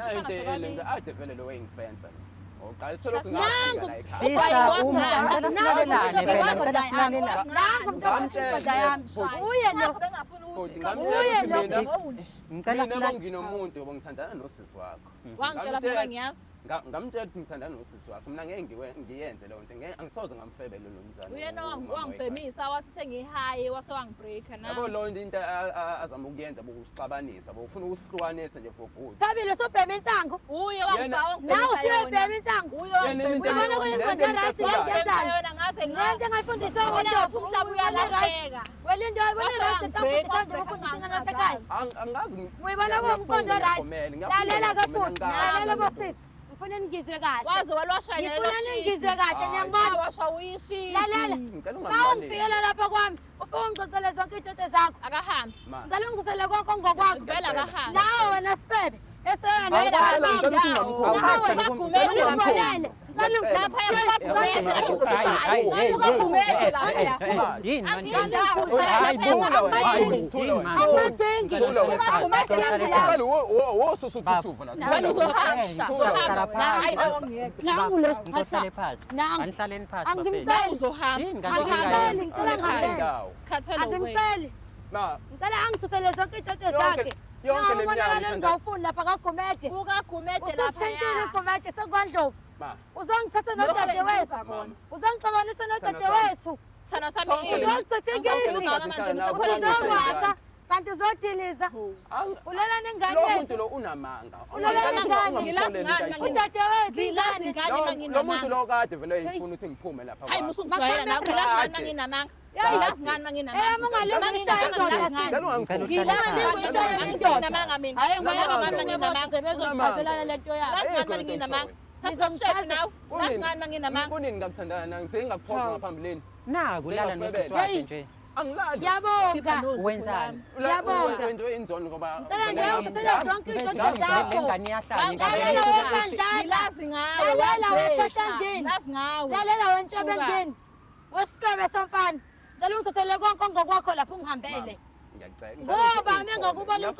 shifana shobabili ade vele lo engifenza uqala selokhu Nangu. la ekhaya Bisa uma ngicela silalelane phela ngicela silalela. nangu umuntu owathi yami uye lo Bhuti Uye ngamtshela ukuthi mina Ngicela mina silalele. banginomuntu ngithandana nosisi wakho wangitshela ngoba ngiyazi ngamtshela ukuthi ngithandana nosisi wakho mina ngeke ngiyenze leyo nto angisoze ngamfebele lo mzana uyena wangibhemisa wathi sengihaye wase wangibreaka yabo na lo into azama ukuyenza bokusixabanisa bofuna ukuhlukanisa nje for good Sabile sobhema insangu. uye Nawe usiyobhema insangu. Uyabona kuyinkonzo erathi yenzayo. yona ngaze Lento engayifundisa umuntu umhlaba uyalahleka Welinto ayibona rathi tamfundisa nje ufundisa ingane yasekhaya. angazi Uyibona kuwumqondo right. Lalela ke futhi. Lalela bosisi. Ngifuna ningizwe kahle. waze walwashaya Ngifuna ningizwe kahle niyangibona. washa uyishila Lalela. ngicela Uma ungamlaleli ungifikela lapha kwami, ufuna ungicocele zonke itoto zakho. akahambi Ngicela ungizele konke ngokwakho. vele akahambi Nawe wena sifebe. Eseyena Awuqala ngicela ukuthi ungamkhomba Ngicela lapha Yini manje? Hayi amadingi. uqala wosusuthuthuva la wena uzohamba Nangu lo Ngihlale phansi. Nangu. Anihlaleni phansi. Angimceli. uzohamba Yini Angimceli ngicela ngihambele. indawo sikhathele wena Angimceli. ma Ngicela angithusele zonke itoto zakhe. yonke le minyaka Ngibona ngawufuni lapha kaGumede. ukagumede lapha Usushintshile uGumede sekwaNdlovu. ma Uzongithatha nodade wethu. Uzongixabanisa nodade wethu. sana sami Uzokwakha kanti uzodiliza. Ulela nengane lo yethu. muntu lo unamanga Ulalele ngani? Udade wethu ngilazi ingane. ngani lo muntu manginamanga lo kade vele ngifuna ukuthi ngiphume lapha hayi kwakho. musungijwayela nawe ngilazi ngani manginamanga ngilazi ngani manginamanga Mungalima ngishaya indoda sini. Ngicela ungangikhomba Ngilama ngishaya indoda. mina Hayi Ngiyaka ngoba ngani manginamanga bezogcazelana lento yabo. Lazi ngani manginamanga sasishaya nawe lazi ngani manginamanga kunini ngakuthandana ngisengakuphoqa ngaphambilini Naku lala nosisi wakhe nje. angilali Ngiyabonga. Wenzani? Ngiyabonga. wenziwe inzondo ngoba Ngicela nje ukusela zonke itoto zakho. Lengane iyahlanya Lalela ingane. webandlana. ngilazi ngawe Lalela wekhohlandini. ngilazi ngawe Lalela wentshebendini. Wesifebe somfana. Ngicela ungithathele konke ngokwakho lapho ungihambele. ngiyacela Ngoba mengakuba umqondo